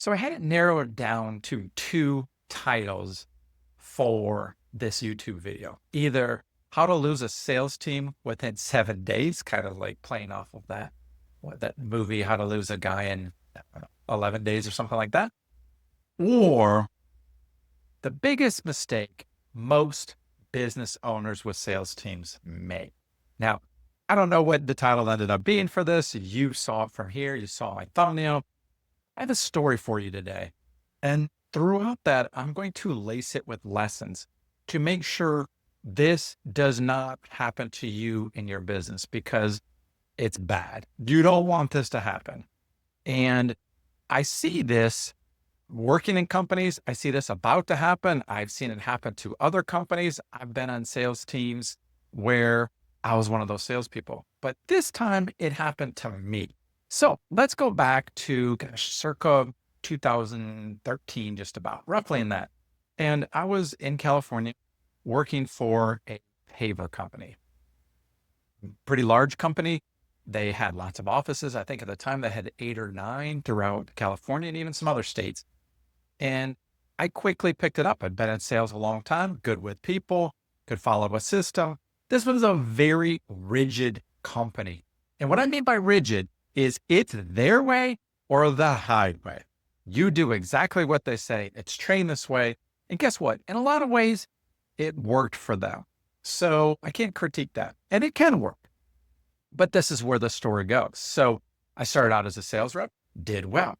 So I had it narrowed down to two titles for this YouTube video. Either how to lose a sales team within 7 days, kind of like playing off of that movie, How to Lose a Guy in 11 Days or something like that. Or the biggest mistake most business owners with sales teams make. Now, I don't know what the title ended up being for this. You saw it from here. You saw my thumbnail. I have a story for you today. And throughout that, I'm going to lace it with lessons to make sure this does not happen to you in your business because it's bad. You don't want this to happen. And I see this working in companies. I see this about to happen. I've seen it happen to other companies. I've been on sales teams where I was one of those salespeople, but this time it happened to me. So let's go back to circa 2013, just about roughly in that. And I was in California working for a Paver company, pretty large company. They had lots of offices. I think at the time they had 8 or 9 throughout California and even some other states. And I quickly picked it up. I'd been in sales a long time, good with people, could follow a system. This was a very rigid company. And what I mean by rigid is it's their way or the highway. You do exactly what they say. It's trained this way. And guess what? In a lot of ways, it worked for them. So I can't critique that. And it can work. But this is where the story goes. So I started out as a sales rep, did well.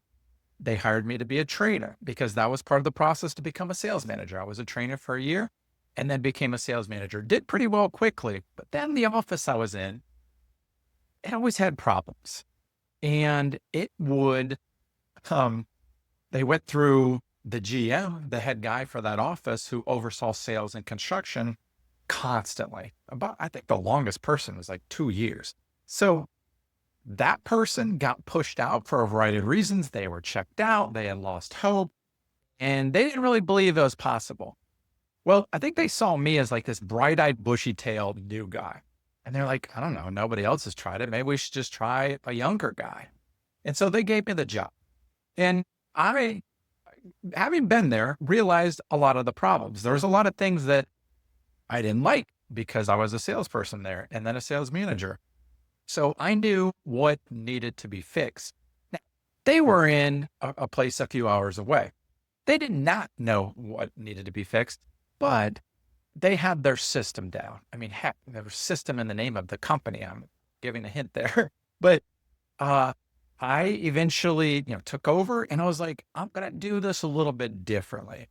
They hired me to be a trainer because that was part of the process to become a sales manager. I was a trainer for a year and then became a sales manager. Did pretty well quickly, but then the office I was in, it always had problems. And it would, they went through the GM, the head guy for that office who oversaw sales and construction constantly. I think the longest person was like 2 years. So that person got pushed out for a variety of reasons. They were checked out. They had lost hope and they didn't really believe it was possible. Well, I think they saw me as like this bright-eyed, bushy-tailed new guy. And they're like, I don't know, nobody else has tried it. Maybe we should just try a younger guy. And so they gave me the job. And I, having been there, realized a lot of the problems. There was a lot of things that I didn't like because I was a salesperson there and then a sales manager. So I knew what needed to be fixed. Now, they were in a place a few hours away. They did not know what needed to be fixed, but they had their system down. I mean, heck, there was system in the name of the company. I'm giving a hint there, but I eventually, took over and I was like, I'm going to do this a little bit differently.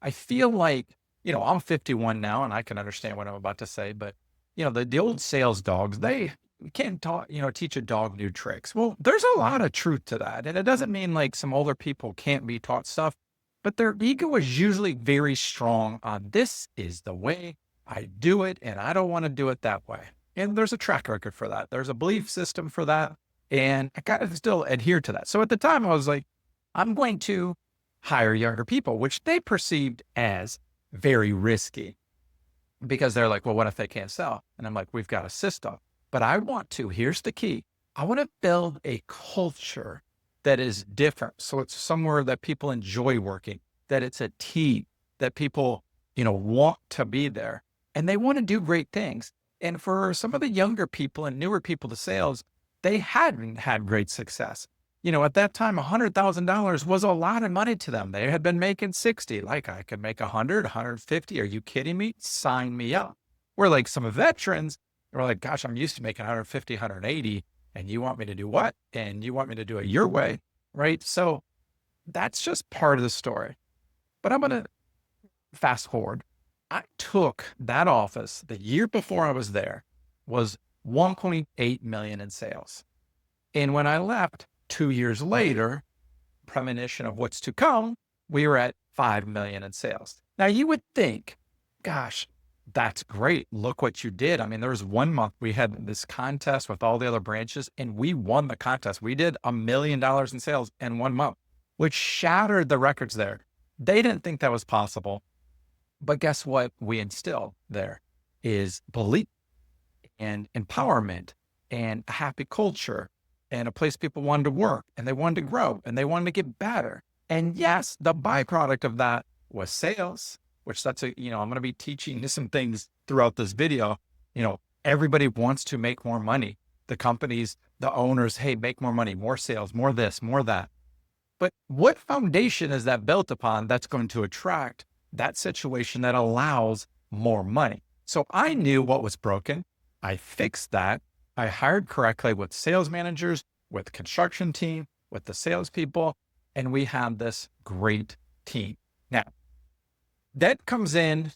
I feel like, I'm 51 now and I can understand what I'm about to say, but the old sales dogs, they can't teach a dog new tricks. Well, there's a lot of truth to that. And it doesn't mean like some older people can't be taught stuff, but their ego is usually very strong on this is the way I do it. And I don't want to do it that way. And there's a track record for that. There's a belief system for that. And I kind of still adhere to that. So at the time I was like, I'm going to hire younger people, which they perceived as very risky because they're like, well, what if they can't sell? And I'm like, we've got a system, but here's the key. I want to build a culture that is different. So it's somewhere that people enjoy working, that it's a team, that people, want to be there and they want to do great things. And for some of the younger people and newer people to sales, they hadn't had great success. At that time, $100,000 was a lot of money to them. They had been making 60, like I could make 100, 150. Are you kidding me? Sign me up. We're like some veterans. We're like, gosh, I'm used to making 150, 180. And you want me to do what? And you want me to do it your way, right? So that's just part of the story. But I'm going to fast forward. I took that office the year before I was there was 1.8 million in sales. And when I left 2 years later, premonition of what's to come, we were at 5 million in sales. Now you would think, gosh, that's great. Look what you did. I mean, there was 1 month we had this contest with all the other branches and we won the contest. We did $1 million in sales in 1 month, which shattered the records there. They didn't think that was possible. But guess what we instilled there is belief and empowerment and a happy culture and a place people wanted to work and they wanted to grow and they wanted to get better. And yes, the byproduct of that was sales, which that's I'm going to be teaching you some things throughout this video. Everybody wants to make more money. The companies, the owners, hey, make more money, more sales, more this, more that. But what foundation is that built upon that's going to attract that situation that allows more money? So I knew what was broken. I fixed that. I hired correctly with sales managers, with the construction team, with the salespeople, and we had this great team. Now, that comes in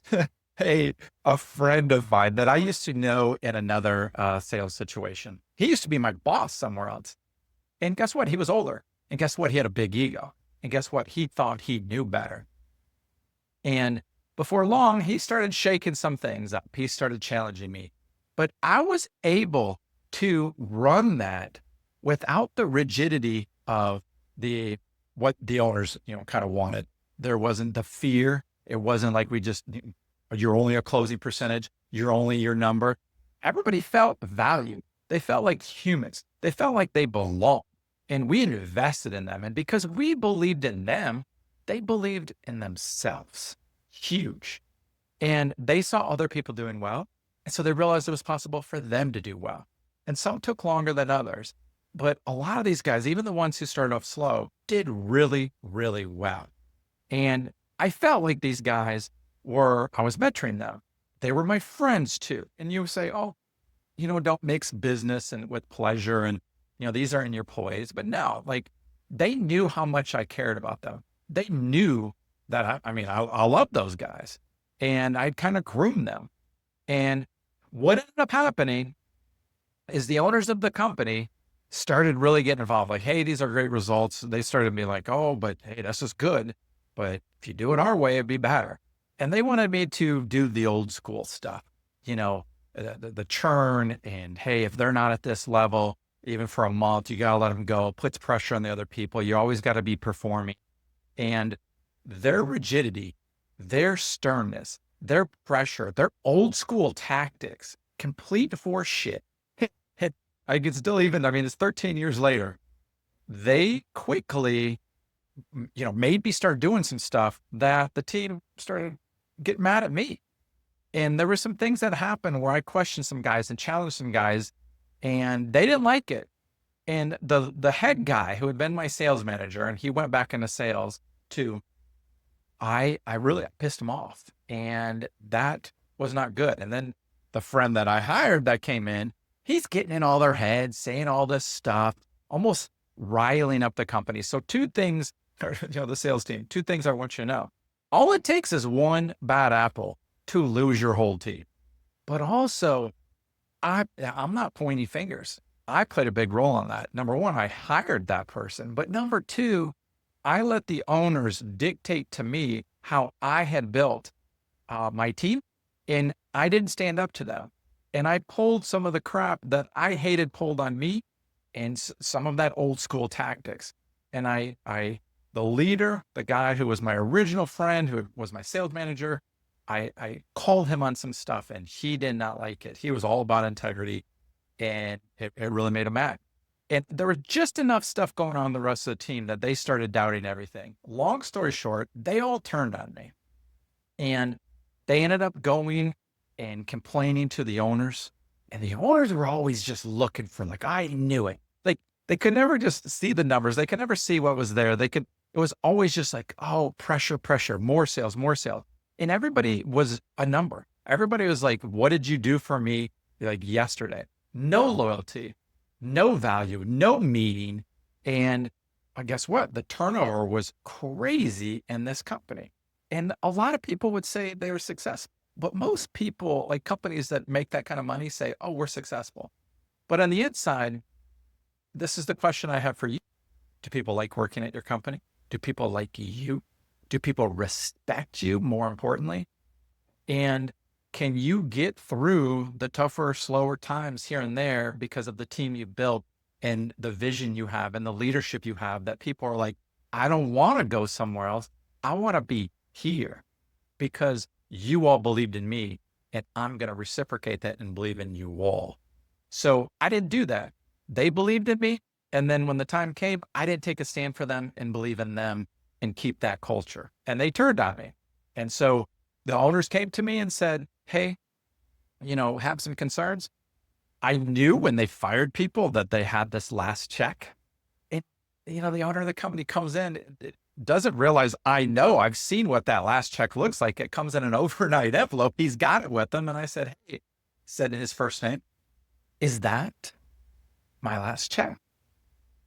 a friend of mine that I used to know in another sales situation. He used to be my boss somewhere else. And guess what? He was older. And guess what? He had a big ego. And guess what? He thought he knew better. And before long, he started shaking some things up. He started challenging me. But I was able to run that without the rigidity of what the owners, kind of wanted. There wasn't the fear. It wasn't like you're only a closing percentage. You're only your number. Everybody felt valued. They felt like humans. They felt like they belonged. And we invested in them. And because we believed in them, they believed in themselves. Huge. And they saw other people doing well. And so they realized it was possible for them to do well. And some took longer than others. But a lot of these guys, even the ones who started off slow, did really, really well. And I felt like these guys I was mentoring them. They were my friends too. And you say, oh, don't mix business and with pleasure. And, these aren't your employees. But no, they knew how much I cared about them. They knew that, I love those guys. And I'd kind of groomed them. And what ended up happening is the owners of the company started really getting involved. Like, hey, these are great results. They started being like, oh, but hey, this is good. But if you do it our way, it'd be better. And they wanted me to do the old school stuff, the churn and, hey, if they're not at this level, even for a month, you got to let them go. It puts pressure on the other people. You always got to be performing. And their rigidity, their sternness, their pressure, their old school tactics, complete horse shit. I can still it's 13 years later. They quickly, made me start doing some stuff that the team started getting mad at me. And there were some things that happened where I questioned some guys and challenged some guys, and they didn't like it. And the head guy who had been my sales manager, and he went back into sales too, I really pissed him off, and that was not good. And then the friend that I hired that came in, he's getting in all their heads, saying all this stuff, almost riling up the company. So two things, the sales team, two things I want you to know. All it takes is one bad apple to lose your whole team. But also, I'm not pointing fingers. I played a big role in that. Number one, I hired that person. But number two, I let the owners dictate to me how I had built my team, and I didn't stand up to them. And I pulled some of the crap that I hated pulled on me, and some of that old school tactics. And the leader, the guy who was my original friend, who was my sales manager, I called him on some stuff, and he did not like it. He was all about integrity, and it really made him mad. And there was just enough stuff going on in the rest of the team that they started doubting everything. Long story short, they all turned on me, and they ended up going and complaining to the owners. And the owners were always just looking for, I knew it. They could never just see the numbers. They could never see what was there. It was always just oh, pressure, more sales, more sales. And everybody was a number. Everybody was like, what did you do for me yesterday? No loyalty, no value, no meaning. And guess what? The turnover was crazy in this company. And a lot of people would say they were successful. But most people, companies that make that kind of money, say, oh, we're successful. But on the inside, this is the question I have for you. Do people like working at your company? Do people like you? Do people respect you, more importantly? And can you get through the tougher, slower times here and there because of the team you built and the vision you have and the leadership you have, that people are like, I don't want to go somewhere else. I want to be here because you all believed in me, and I'm going to reciprocate that and believe in you all. So I didn't do that. They believed in me. And then when the time came, I didn't take a stand for them and believe in them. and keep that culture. And they turned on me. And so the owners came to me and said, hey, have some concerns. I knew when they fired people that they had this last check. And, the owner of the company comes in, doesn't realize I've seen what that last check looks like. It comes in an overnight envelope. He's got it with him. And I said, hey, said in his first name, is that my last check?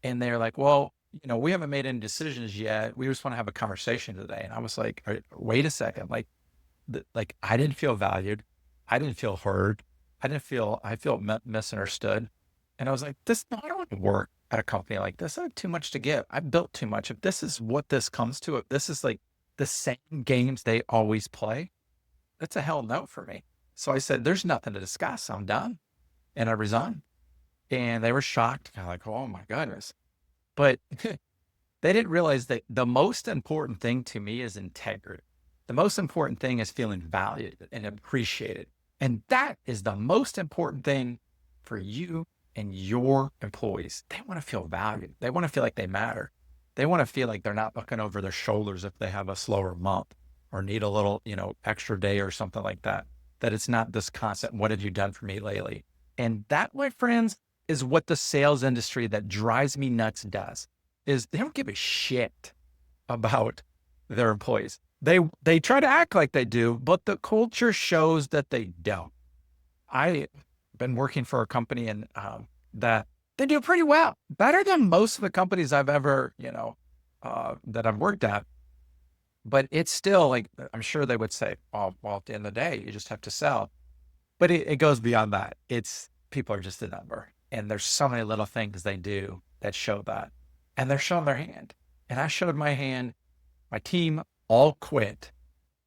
And they're like, well, we haven't made any decisions yet. We just want to have a conversation today. And I was like, wait a second. Like I didn't feel valued. I didn't feel heard. I feel misunderstood. And I was like, I don't want to work at a company like this. I have too much to give. I built too much. If this is what this comes to, if this is like the same games they always play, that's a hell no for me. So I said, there's nothing to discuss. I'm done. And I resigned. And they were shocked. Kind of like, oh my goodness. But they didn't realize that the most important thing to me is integrity. The most important thing is feeling valued and appreciated. And that is the most important thing for you and your employees. They want to feel valued. They want to feel like they matter. They want to feel like they're not looking over their shoulders if they have a slower month or need a little, extra day or something like that. That it's not this constant, what have you done for me lately? And that, my friends, is what the sales industry that drives me nuts does, is they don't give a shit about their employees. They try to act like they do, but the culture shows that they don't. I've been working for a company and that they do pretty well, better than most of the companies I've ever, that I've worked at. But it's still like, I'm sure they would say, oh, well, at the end of the day, you just have to sell. But it goes beyond that. People are just a number. And there's so many little things they do that show that. And they're showing their hand. And I showed my hand. My team all quit.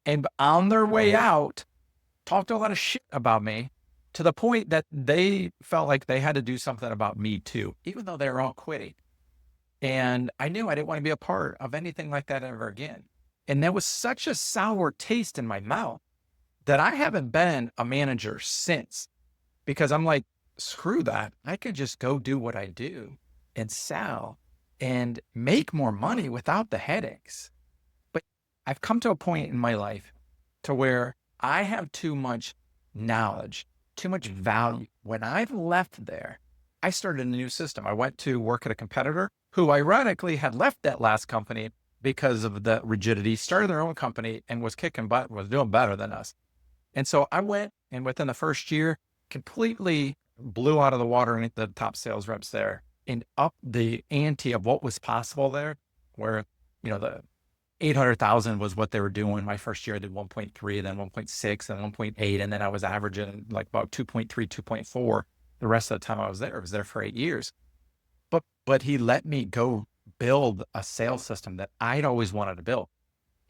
And on their way out, talked a lot of shit about me to the point that they felt like they had to do something about me too, even though they were all quitting. And I knew I didn't want to be a part of anything like that ever again. And there was such a sour taste in my mouth that I haven't been a manager since, because I'm like, screw that. I could just go do what I do and sell and make more money without the headaches. But I've come to a point in my life to where I have too much knowledge, too much value. When I've left there, I started a new system. I went to work at a competitor who ironically had left that last company because of the rigidity, started their own company and was kicking butt, was doing better than us. And so I went, and within the first year, completely blew out of the water the top sales reps there and up the ante of what was possible there, where, the 800,000 was what they were doing. My first year I did 1.3, then 1.6, and 1.8. And then I was averaging like about 2.3, 2.4. The rest of the time I was there for 8 years. But he let me go build a sales system that I'd always wanted to build.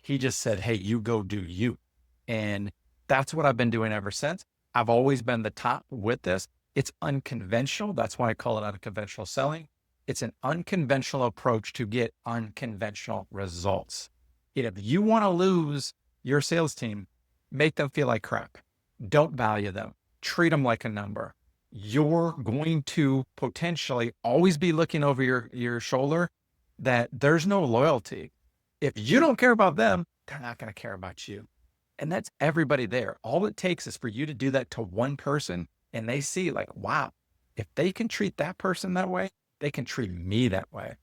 He just said, hey, you go do you. And that's what I've been doing ever since. I've always been the top with this. It's unconventional. That's why I call it unconventional selling. It's an unconventional approach to get unconventional results. If you want to lose your sales team, make them feel like crap. Don't value them. Treat them like a number. You're going to potentially always be looking over your shoulder that there's no loyalty. If you don't care about them, they're not going to care about you. And that's everybody there. All it takes is for you to do that to one person and they see like, wow, if they can treat that person that way, they can treat me that way.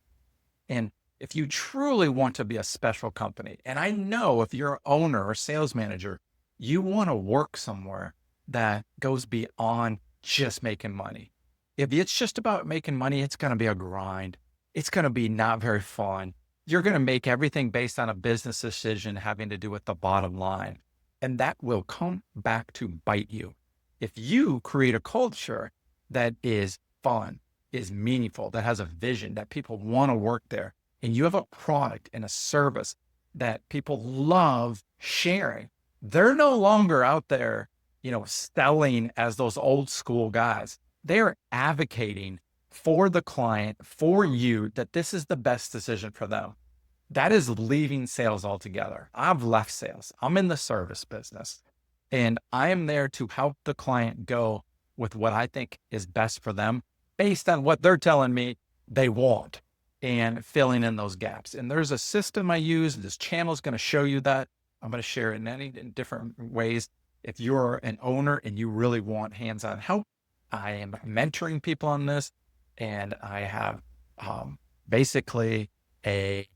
And if you truly want to be a special company, and I know if you're an owner or sales manager, you want to work somewhere that goes beyond just making money. If it's just about making money, it's going to be a grind. It's going to be not very fun. You're going to make everything based on a business decision having to do with the bottom line. And that will come back to bite you. If you create a culture that is fun, is meaningful, that has a vision, that people want to work there, and you have a product and a service that people love sharing, they're no longer out there, selling as those old school guys. They're advocating for the client, for you, that this is the best decision for them. That is leaving sales altogether. I've left sales. I'm in the service business, and I am there to help the client go with what I think is best for them based on what they're telling me they want. and filling in those gaps. And there's a system I use. This channel is going to show you that. I'm going to share it in different ways. If you're an owner and you really want hands-on help, I am mentoring people on this, and I have basically a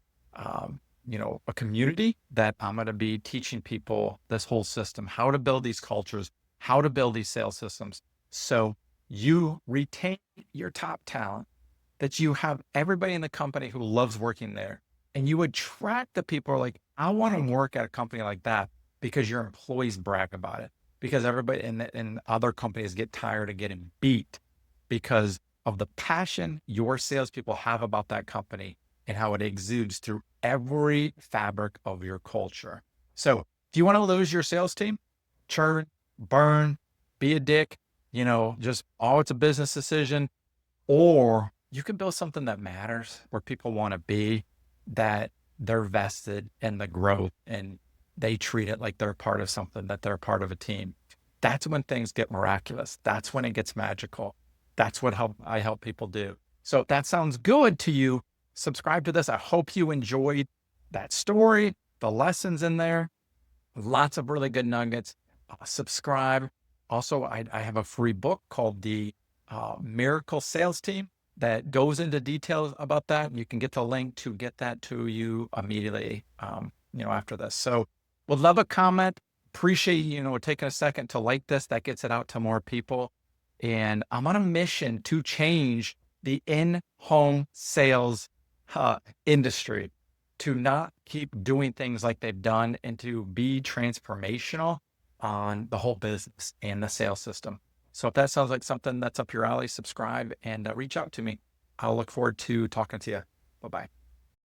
a community that I'm going to be teaching people this whole system, how to build these cultures, how to build these sales systems, so you retain your top talent, that you have everybody in the company who loves working there, and you attract the people who are like, I want to work at a company like that, because your employees brag about it, because everybody in other companies get tired of getting beat because of the passion your salespeople have about that company and how it exudes through every fabric of your culture. So do you want to lose your sales team? Churn, burn, be a dick, just, oh, it's a business decision. Or you can build something that matters, where people want to be, that they're vested in the growth and they treat it like they're part of something, that they're part of a team. That's when things get miraculous. That's when it gets magical. That's what I help people do. So if that sounds good to you, subscribe to this. I hope you enjoyed that story, the lessons in there, lots of really good nuggets. Subscribe. Also, I have a free book called The Miracle Sales Team that goes into details about that. You can get the link to get that to you immediately, after this. So would love a comment. Appreciate, taking a second to like this. That gets it out to more people. And I'm on a mission to change the in-home sales industry, to not keep doing things like they've done, and to be transformational on the whole business and the sales system. So if that sounds like something that's up your alley, subscribe and reach out to me. I'll look forward to talking to you. Bye-bye.